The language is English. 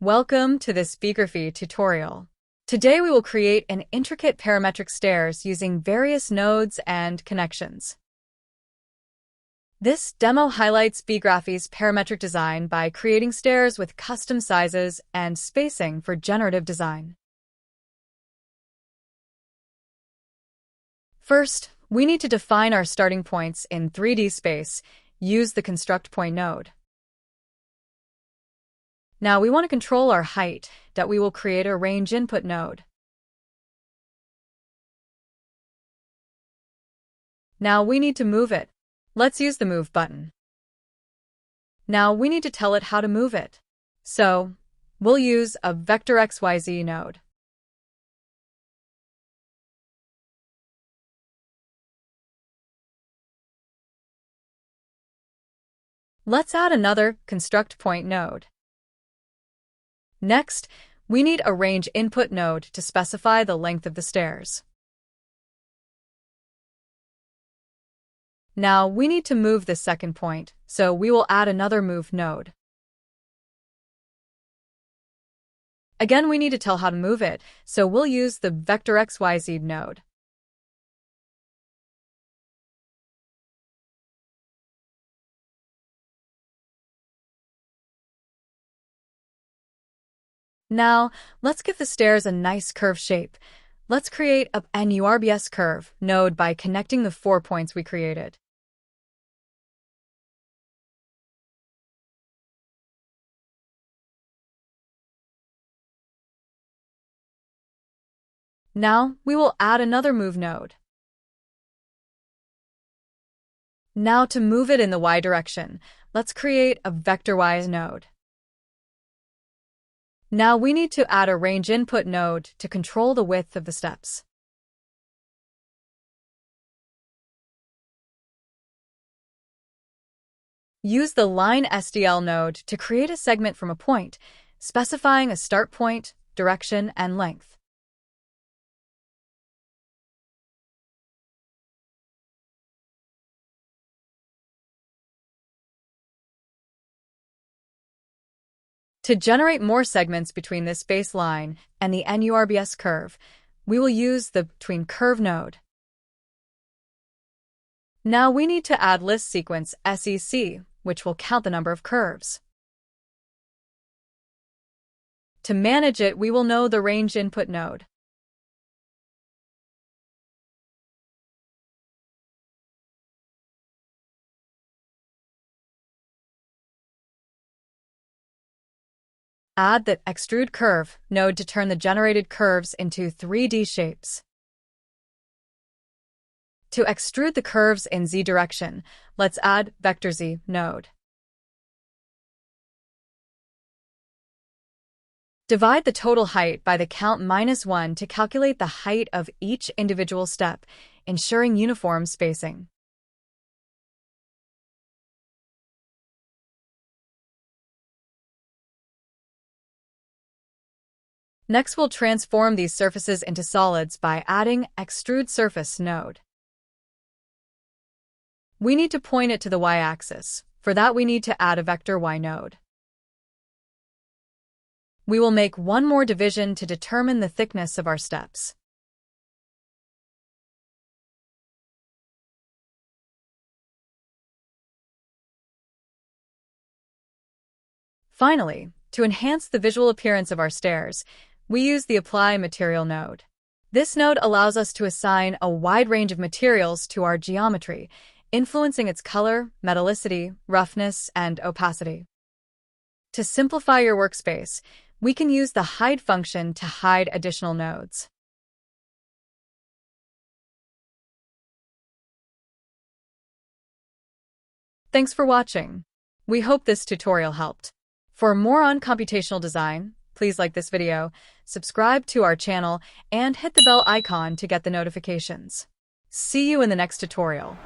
Welcome to this BeeGraphy tutorial. Today we will create an intricate parametric stairs using various nodes and connections. This demo highlights BeeGraphy's parametric design by creating stairs with custom sizes and spacing for generative design. First, we need to define our starting points in 3D space. Use the construct point node. Now we want to control our height, that we will create a range input node. Now we need to move it. Let's use the move button. Now we need to tell it how to move it. So we'll use a vector XYZ node. Let's add another construct point node. Next, we need a range input node to specify the length of the stairs. Now we need to move the second point, so we will add another move node. Again, we need to tell how to move it, so we'll use the vector XYZ node. Now, let's give the stairs a nice curve shape. Let's create a NURBS curve node by connecting the 4 points we created. Now, we will add another move node. Now, to move it in the Y direction, let's create a vector Y node. Now we need to add a range input node to control the width of the steps. Use the line SDL node to create a segment from a point, specifying a start point, direction, and length. To generate more segments between this baseline and the NURBS curve, we will use the Tween Curve node. Now we need to add list sequence SEC, which will count the number of curves. To manage it, we will know the range input node. Add the Extrude Curve node to turn the generated curves into 3D shapes. To extrude the curves in Z direction, let's add Vector Z node. Divide the total height by the count -1 to calculate the height of each individual step, ensuring uniform spacing. Next, we'll transform these surfaces into solids by adding Extrude Surface node. We need to point it to the Y-axis. For that, we need to add a vector Y node. We will make one more division to determine the thickness of our steps. Finally, to enhance the visual appearance of our stairs, we use the Apply Material node. This node allows us to assign a wide range of materials to our geometry, influencing its color, metallicity, roughness, and opacity. To simplify your workspace, we can use the Hide function to hide additional nodes. Thanks for watching. We hope this tutorial helped. For more on computational design, please like this video, subscribe to our channel, and hit the bell icon to get the notifications. See you in the next tutorial.